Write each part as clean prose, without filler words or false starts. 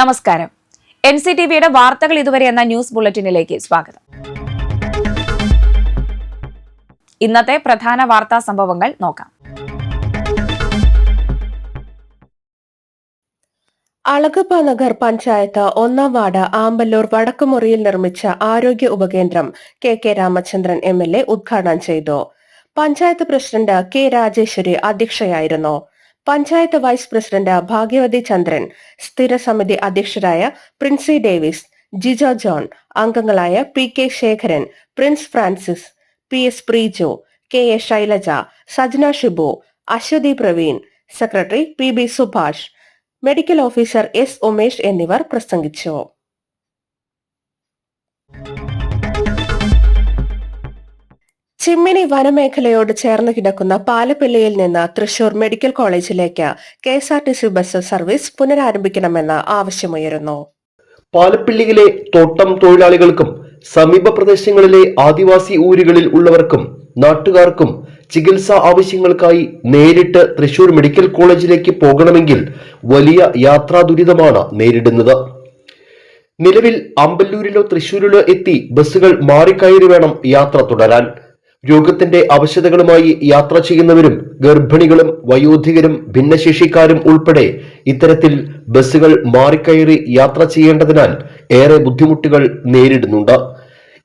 നമസ്കാരം. NCTVയുടെ വാർത്തകൾ ഇതുവരെ എന്ന ന്യൂസ് ബുള്ളറ്റിനിലേക്ക് സ്വാഗതം. ഇന്നത്തെ പ്രധാന വാർത്താ സംഭവങ്ങൾ നോക്കാം. അളഗപ്പ നഗർ പഞ്ചായത്ത് 1-ാം വാർഡ് ആമ്പല്ലൂർ വടക്കുമുറിയിൽ നിർമ്മിച്ച ആരോഗ്യ ഉപകേന്ദ്രം KK രാമചന്ദ്രൻ MLA ഉദ്ഘാടനം ചെയ്തു. പഞ്ചായത്ത് പ്രസിഡന്റ് K രാജേശ്വരി അധ്യക്ഷയായിരുന്നു. പഞ്ചായത്ത് വൈസ് പ്രസിഡന്റ് ഭാഗ്യവതി ചന്ദ്രൻ, സ്ഥിരസമിതി അധ്യക്ഷരായ പ്രിൻസി ഡേവിസ്, ജിജോ ജോൺ, അംഗങ്ങളായ PK Sekharan, Prince Francis, PS Preeju, KA Shailaja, Sajna Shibu, Aswathi Praveen, secretary PB Subhash, medical officer S Umesh എന്നിവർ പ്രസംഗിച്ചു. ചിമ്മിനി വനമേഖലയോട് ചേർന്ന് കിടക്കുന്ന പാലപ്പിള്ളിയിൽ നിന്ന് തൃശൂർ മെഡിക്കൽ കോളേജിലേക്ക് KSRTC ബസ് സർവീസ് പുനരാരംഭിക്കണമെന്ന് ആവശ്യമുയരുന്നു. പാലപ്പിള്ളിയിലെ തോട്ടം തൊഴിലാളികൾക്കും സമീപ പ്രദേശങ്ങളിലെ ആദിവാസി ഊരുകളിൽ ഉള്ളവർക്കും നാട്ടുകാർക്കും ചികിത്സാ ആവശ്യങ്ങൾക്കായി നേരിട്ട് തൃശൂർ മെഡിക്കൽ കോളേജിലേക്ക് പോകണമെങ്കിൽ വലിയ യാത്രാ ദുരിതമാണ് നേരിടുന്നത്. നിലവിൽ അമ്പല്ലൂരിലോ തൃശൂരിലോ എത്തി ബസ്സുകൾ മാറിക്കയറി വേണം യാത്ര തുടരാൻ. രോഗത്തിന്റെ അവശതകളുമായി യാത്ര ചെയ്യുന്നവരും ഗർഭിണികളും വയോധികരും ഭിന്നശേഷിക്കാരും ഉൾപ്പെടെ ഇത്തരത്തിൽ ബസ്സുകൾ മാറിക്കയറി യാത്ര ചെയ്യേണ്ടതിനാൽ ഏറെ ബുദ്ധിമുട്ടുകൾ നേരിടുന്നുണ്ട്.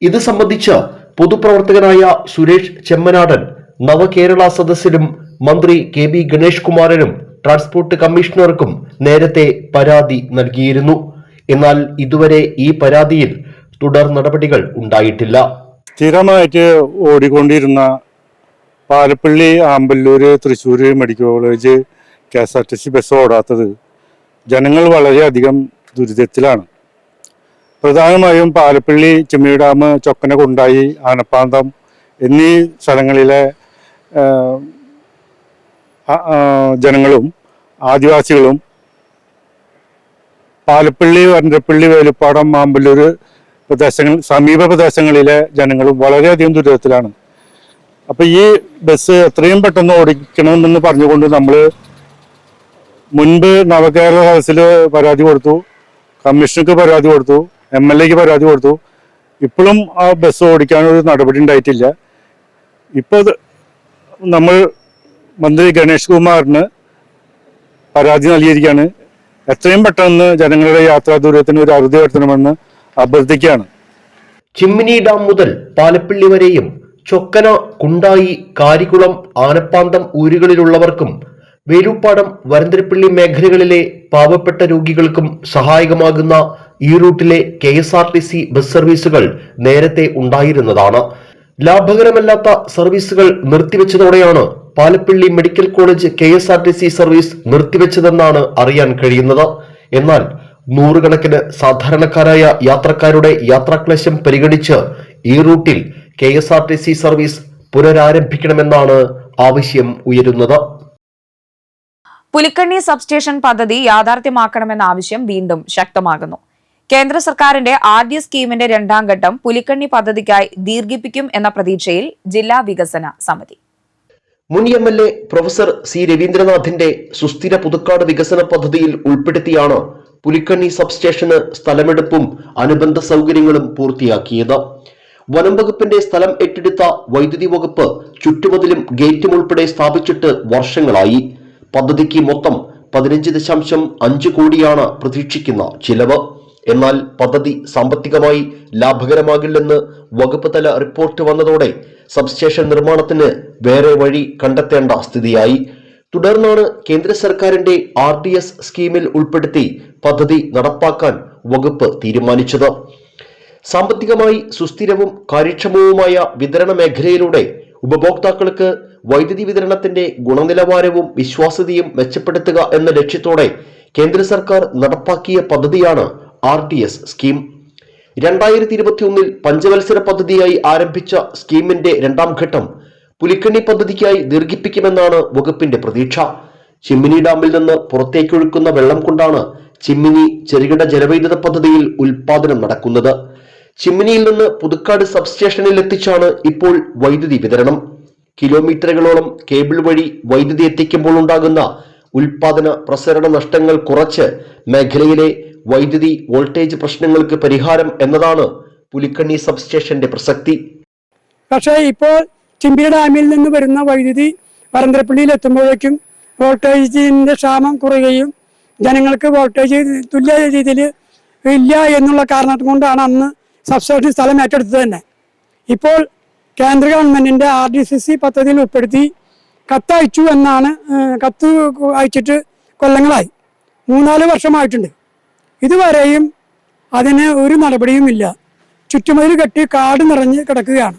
ഇത് സംബന്ധിച്ച് പൊതുപ്രവർത്തകനായ സുരേഷ് ചെമ്മനാടൻ നവകേരള സദസ്സിലും മന്ത്രി KB ഗണേഷ് കുമാറിനും ട്രാൻസ്പോർട്ട് കമ്മീഷണർക്കും നേരത്തെ പരാതി നൽകിയിരുന്നു. എന്നാൽ ഇതുവരെ ഈ പരാതിയിൽ തുടർ നടപടികൾ ഉണ്ടായിട്ടില്ല. സ്ഥിരമായിട്ട് ഓടിക്കൊണ്ടിരുന്ന Palappilly, Amballur, Thrissur medical college KSRTC bus ഓടാത്തത് ജനങ്ങൾ വളരെയധികം ദുരിതത്തിലാണ്. പ്രധാനമായും പാലപ്പള്ളി, ചിമ്മിനി ഡാം, ചൊക്കനകുണ്ടായി, ആനപ്പാന്തം എന്നീ സ്ഥലങ്ങളിലെ ജനങ്ങളും ആദിവാസികളും പാലപ്പള്ളി, വരന്തരപ്പള്ളി, വേലുപ്പാടം, ആമ്പല്ലൂർ സമീപ പ്രദേശങ്ങളിലെ ജനങ്ങളും വളരെയധികം ദുരിതത്തിലാണ്. അപ്പൊ ഈ ബസ് എത്രയും പെട്ടെന്ന് ഓടിക്കണമെന്ന് പറഞ്ഞുകൊണ്ട് നമ്മൾ മുൻപ് നവകേരള സദസ്സിൽ പരാതി കൊടുത്തു, കമ്മീഷണർക്ക് പരാതി കൊടുത്തു, MLAക്ക് പരാതി കൊടുത്തു. ഇപ്പോഴും ആ ബസ് ഓടിക്കാനൊരു നടപടി ഉണ്ടായിട്ടില്ല. ഇപ്പോൾ നമ്മൾ മന്ത്രി ഗണേഷ് കുമാറിന് പരാതി നൽകിയിരിക്കുകയാണ്. എത്രയും പെട്ടെന്ന് ജനങ്ങളുടെ യാത്രാ ദൂരത്തിന് ഒരു അറുതി വരുത്തണമെന്ന് അഭ്യർത്ഥിക്കുകയാണ്. ചിമ്മിനി ഡാം മുതൽ പാലപ്പിള്ളി വരെയും ചൊക്കന, കുണ്ടായി, കാരികുളം, ആനപ്പാന്തം ഊരുകളിലുള്ളവർക്കും വേലുപ്പാടം, വരന്തരപ്പള്ളി മേഖലകളിലെ പാവപ്പെട്ട രോഗികൾക്കും സഹായകമാകുന്ന ഈ റൂട്ടിലെ KSRTC ബസ് സർവീസുകൾ നേരത്തെ ഉണ്ടായിരുന്നതാണ്. ലാഭകരമല്ലാത്ത സർവീസുകൾ നിർത്തിവെച്ചതോടെയാണ് Palappilly medical college KSRTC service നിർത്തിവെച്ചതെന്നാണ് അറിയാൻ കഴിയുന്നത്. എന്നാൽ നൂറുകണക്കിന് സാധാരണക്കാരായ യാത്രക്കാരുടെ യാത്രാക്ലേശം പരിഗണിച്ച് ഈ റൂട്ടിൽ KSRTC സർവീസ് പുനരാരംഭിക്കണമെന്നാണ് ആവശ്യം ഉയരുന്നത്. പുലിക്കണ്ണി സബ്സ്റ്റേഷൻ പദ്ധതി യാഥാർത്ഥ്യമാക്കണമെന്ന ആവശ്യം വീണ്ടും ശക്തമാകുന്നു. കേന്ദ്ര സർക്കാരിന്റെ ആദ്യ സ്കീമിന്റെ 2ാം ഘട്ടം പുലിക്കണ്ണി പദ്ധതിക്കായി ദീർഘിപ്പിക്കും എന്ന പ്രതീക്ഷയിൽ ജില്ലാ വികസന സമിതി. മുൻ MLA പ്രൊഫസർ C രവീന്ദ്രനാഥിന്റെ സുസ്ഥിര പുതുക്കാട് വികസന പദ്ധതിയിൽ ഉൾപ്പെടുത്തിയാണ് പുലിക്കണ്ണി സബ്സ്റ്റേഷന് സ്ഥലമെടുപ്പും അനുബന്ധ സൗകര്യങ്ങളും പൂർത്തിയാക്കിയത്. വനം വകുപ്പിന്റെ സ്ഥലം ഏറ്റെടുത്ത വൈദ്യുതി വകുപ്പ് ചുറ്റുമതിലും ഗേറ്റും ഉൾപ്പെടെ സ്ഥാപിച്ചിട്ട് വർഷങ്ങളായി. പദ്ധതിക്ക് മൊത്തം 15.5 കോടിയാണ് പ്രതീക്ഷിക്കുന്ന ചിലവ്. എന്നാൽ പദ്ധതി സാമ്പത്തികമായി ലാഭകരമാകില്ലെന്ന് വകുപ്പ് തല റിപ്പോർട്ട് വന്നതോടെ സബ്സ്റ്റേഷൻ നിർമ്മാണത്തിന് വേറെ വഴി കണ്ടെത്തേണ്ട സ്ഥിതിയായി. തുടർന്നാണ് കേന്ദ്ര സർക്കാരിന്റെ RDS സ്കീമിൽ ഉൾപ്പെടുത്തി പദ്ധതി നടപ്പാക്കാൻ വകുപ്പ് തീരുമാനിച്ചത്. സാമ്പത്തികമായി സുസ്ഥിരവും കാര്യക്ഷമവുമായ വിതരണ മേഖലയിലൂടെ ഉപഭോക്താക്കൾക്ക് വൈദ്യുതി വിതരണത്തിന്റെ ഗുണനിലവാരവും വിശ്വാസ്യതയും മെച്ചപ്പെടുത്തുക എന്ന ലക്ഷ്യത്തോടെ കേന്ദ്ര സർക്കാർ നടപ്പാക്കിയ പദ്ധതിയാണ് RDS സ്കീം. 2021 പഞ്ചവത്സര പദ്ധതിയായി ആരംഭിച്ച സ്കീമിന്റെ 2ാം ഘട്ടം പുലിക്കണ്ണി പദ്ധതിക്കായി ദീർഘിപ്പിക്കുമെന്നാണ് വകുപ്പിന്റെ പ്രതീക്ഷ. ചിമ്മിനി ഡാമിൽ നിന്ന് പുറത്തേക്കൊഴുക്കുന്ന വെള്ളം കൊണ്ടാണ് ചിമ്മിനി ചെറുകിട ജലവൈദ്യുത പദ്ധതിയിൽ ഉൽപാദനം നടക്കുന്നത്. ചിമ്മിനിയിൽ നിന്ന് പുതുക്കാട് സബ്സ്റ്റേഷനിൽ എത്തിച്ചാണ് ഇപ്പോൾ വൈദ്യുതി വിതരണം. കിലോമീറ്ററുകളോളം കേബിൾ വഴി വൈദ്യുതി എത്തിക്കുമ്പോൾ ഉണ്ടാകുന്ന ഉൽപാദന പ്രസരണ നഷ്ടങ്ങൾ കുറച്ച് മേഖലയിലെ വൈദ്യുതി വോൾട്ടേജ് പ്രശ്നങ്ങൾക്ക് പരിഹാരം എന്നതാണ് പുലിക്കണ്ണി സബ്സ്റ്റേഷന്റെ പ്രസക്തി. പക്ഷേ ഇപ്പോൾ ചിമ്പിരി ഡാമിൽ നിന്ന് വരുന്ന വൈദ്യുതി വരന്തരപ്പള്ളിയിൽ എത്തുമ്പോഴേക്കും വോൾട്ടേജിന്റെ ക്ഷാമം കുറയുകയും ജനങ്ങൾക്ക് വോൾട്ടേജ് തുല്യ രീതിയിൽ ഇല്ല എന്നുള്ള കാരണം കൊണ്ടാണ് അന്ന് സബ്സ്റ്റേഷൻ സ്ഥലം ഏറ്റെടുത്തത് തന്നെ. ഇപ്പോൾ കേന്ദ്ര ഗവൺമെന്റിന്റെ RDCC പദ്ധതിയിൽ ഉൾപ്പെടുത്തി കത്തയച്ചു എന്നാണ്. കത്ത് അയച്ചിട്ട് കൊല്ലങ്ങളായി, 3-4 വർഷമായിട്ടുണ്ട്. ഇതുവരെയും അതിന് ഒരു നടപടിയുമില്ല. ചുറ്റുമതിൽ കെട്ടി കാട് നിറഞ്ഞ് കിടക്കുകയാണ്.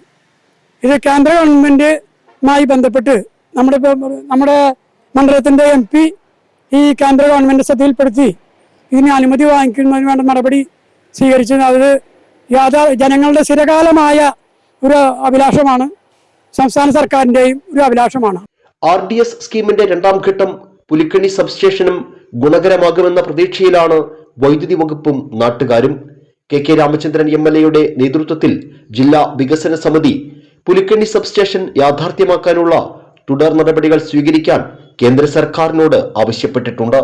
ഇത് കേന്ദ്ര ഗവൺമെന്റുമായി ബന്ധപ്പെട്ട് നമ്മുടെ മണ്ഡലത്തിന്റെ MP ഈ കേന്ദ്ര ഗവൺമെന്റ് ശ്രദ്ധയിൽപ്പെടുത്തി ഇതിന് അനുമതി വാങ്ങിക്കുന്നതിന് വേണ്ട നടപടി സ്വീകരിച്ചത് അത് ജനങ്ങളുടെ സ്ഥിരകാലമായ ഒരു അഭിലാഷമാണ്, സംസ്ഥാന സർക്കാരിന്റെയും ഒരു അഭിലാഷമാണ്. RDS സ്കീമിന്റെ 2ാം ഘട്ടം പുലിക്കണ്ണി സബ്സ്റ്റേഷനും ഗുണകരമാകുമെന്ന പ്രതീക്ഷയിലാണ് വൈദ്യുതി വകുപ്പും നാട്ടുകാരും. KK രാമചന്ദ്രൻ MLA നേതൃത്വത്തിൽ ജില്ലാ വികസന സമിതി പുലിക്കണ്ണി സബ്സ്റ്റേഷൻ യാഥാർത്ഥ്യമാക്കാനുള്ള തുടർ നടപടികൾ സ്വീകരിക്കാൻ കേന്ദ്ര സർക്കാരിനോട് ആവശ്യപ്പെട്ടിട്ടുണ്ട്.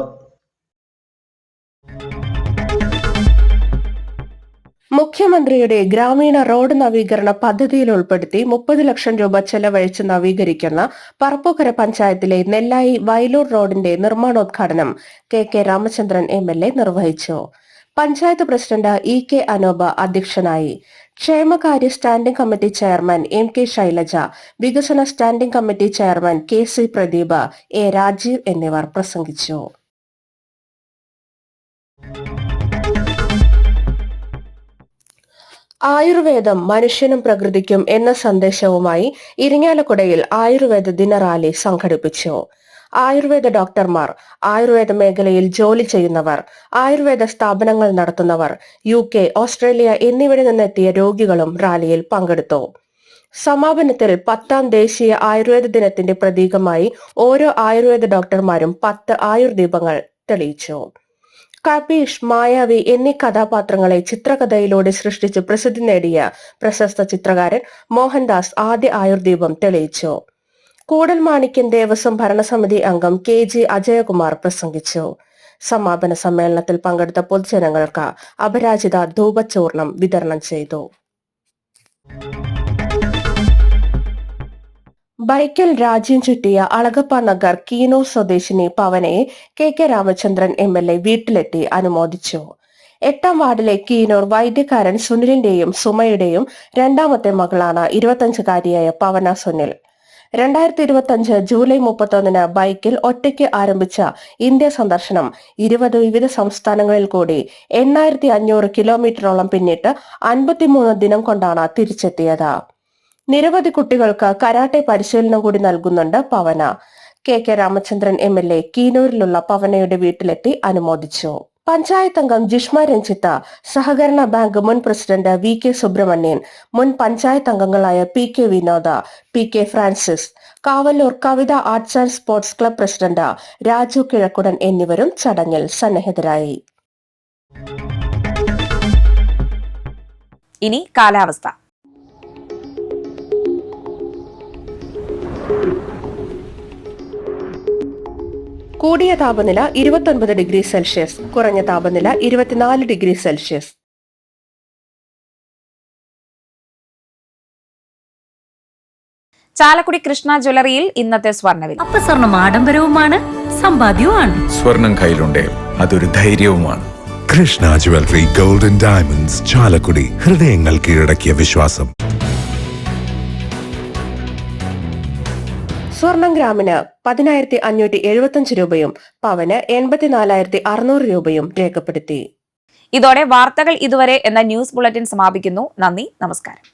മുഖ്യമന്ത്രിയുടെ ഗ്രാമീണ റോഡ് നവീകരണ പദ്ധതിയിൽ ഉൾപ്പെടുത്തി 30 ലക്ഷം രൂപ ചെലവഴിച്ച് നവീകരിക്കുന്ന പറപ്പൂക്കര പഞ്ചായത്തിലെ നെല്ലായി വയലൂർ റോഡിന്റെ നിർമ്മാണോദ്ഘാടനം KK രാമചന്ദ്രൻ MLA നിർവഹിച്ചു. പഞ്ചായത്ത് പ്രസിഡന്റ് EK അനൂപ അധ്യക്ഷനായി. ക്ഷേമകാര്യ standing committee chairman MK Shailaja, വികസന standing committee chairman KC Pradeep, A Rajeev എന്നിവർ പ്രസംഗിച്ചു. ആയുർവേദം മനുഷ്യനും പ്രകൃതിക്കും എന്ന സന്ദേശവുമായി ഇരിങ്ങാലക്കുടയിൽ ആയുർവേദ ദിന റാലി സംഘടിപ്പിച്ചു. ആയുർവേദ ഡോക്ടർമാർ, ആയുർവേദ മേഖലയിൽ ജോലി ചെയ്യുന്നവർ, ആയുർവേദ സ്ഥാപനങ്ങൾ നടത്തുന്നവർ, UK, ഓസ്ട്രേലിയ എന്നിവിടെ നിന്നെത്തിയ രോഗികളും റാലിയിൽ പങ്കെടുത്തു. സമാപനത്തിൽ 10ാം ദേശീയ ആയുർവേദ ദിനത്തിന്റെ പ്രതീകമായി ഓരോ ആയുർവേദ ഡോക്ടർമാരും 10 ആയുർദീപങ്ങൾ തെളിയിച്ചു. കപീഷ്, മായാവി എന്നീ കഥാപാത്രങ്ങളെ ചിത്രകഥയിലൂടെ സൃഷ്ടിച്ച് പ്രസിദ്ധി നേടിയ പ്രശസ്ത ചിത്രകാരൻ മോഹൻദാസ് ആദ്യ ആയുർദീപം തെളിയിച്ചു. കൂടൽമാണിക്യൻ ദേവസ്വം ഭരണസമിതി അംഗം KG അജയകുമാർ പ്രസംഗിച്ചു. സമാപന സമ്മേളനത്തിൽ പങ്കെടുത്ത പൊതുജനങ്ങൾക്ക് അപരാജിത ധൂപചൂർണം വിതരണം ചെയ്തു. ബൈക്കിൽ രാജ്യം ചുറ്റിയ അളഗപ്പ നഗർ കീനൂർ സ്വദേശിനി പവനയെ KK രാമചന്ദ്രൻ MLA വീട്ടിലെത്തി അനുമോദിച്ചു. 8ാം വാർഡിലെ കീനൂർ വൈദ്യക്കാരൻ സുനിലിന്റെയും സുമയുടെയും 2ാമത്തെ മകളാണ് 25-കാരിയായ പവന സുനിൽ. 2025 ജൂലൈ 31 ബൈക്കിൽ ഒറ്റയ്ക്ക് ആരംഭിച്ച ഇന്ത്യ സന്ദർശനം 20 വിവിധ സംസ്ഥാനങ്ങളിൽ കൂടി 8500 കിലോമീറ്ററോളം പിന്നിട്ട് 53 ദിനം കൊണ്ടാണ് തിരിച്ചെത്തിയത്. നിരവധി കുട്ടികൾക്ക് കരാട്ടെ പരിശീലനം കൂടി നൽകുന്നുണ്ട് പവന. KK രാമചന്ദ്രൻ MLA കീനൂരിലുള്ള പവനയുടെ വീട്ടിലെത്തി അനുമോദിച്ചു. പഞ്ചായത്ത് അംഗം ജിഷ്മ രഞ്ജിത്ത, സഹകരണ ബാങ്ക് മുൻ പ്രസിഡന്റ് VK സുബ്രഹ്മണ്യൻ, മുൻ പഞ്ചായത്ത് അംഗങ്ങളായ PK Vinoda, PK Francis, Kavallur Kavitha arts and sports club president Raju Kizhakkudan എന്നിവരും ചടങ്ങിൽ സന്നിഹിതരായി. ഇനി കാലാവസ്ഥ. കൂടിയ താപനില 29 ഡിഗ്രി സെൽഷ്യസ്, കുറഞ്ഞ താപനില 24 ഡിഗ്രി സെൽഷ്യസ്. ചാലക്കുടി കൃഷ്ണ ജ്വല്ലറിയിൽ ഇന്നത്തെ സ്വർണ്ണവില. സ്വർണം ആഡംബരവുമാണ് സമ്പാദ്യവുമാണ്. സ്വർണം കയ്യിലുണ്ടേ അതൊരു ധൈര്യവുമാണ്. Krishna jewellery golden diamonds, Chalakudy. ഹൃദയങ്ങൾ കീഴടക്കിയ വിശ്വാസം. സ്വർണം ഗ്രാമിന് 10,575 രൂപയും പവന് 84,600 രൂപയും രേഖപ്പെടുത്തി. ഇതോടെ വാർത്തകൾ ഇതുവരെ എന്ന ന്യൂസ് ബുള്ളറ്റിൻ സമാപിക്കുന്നു. നന്ദി, നമസ്കാരം.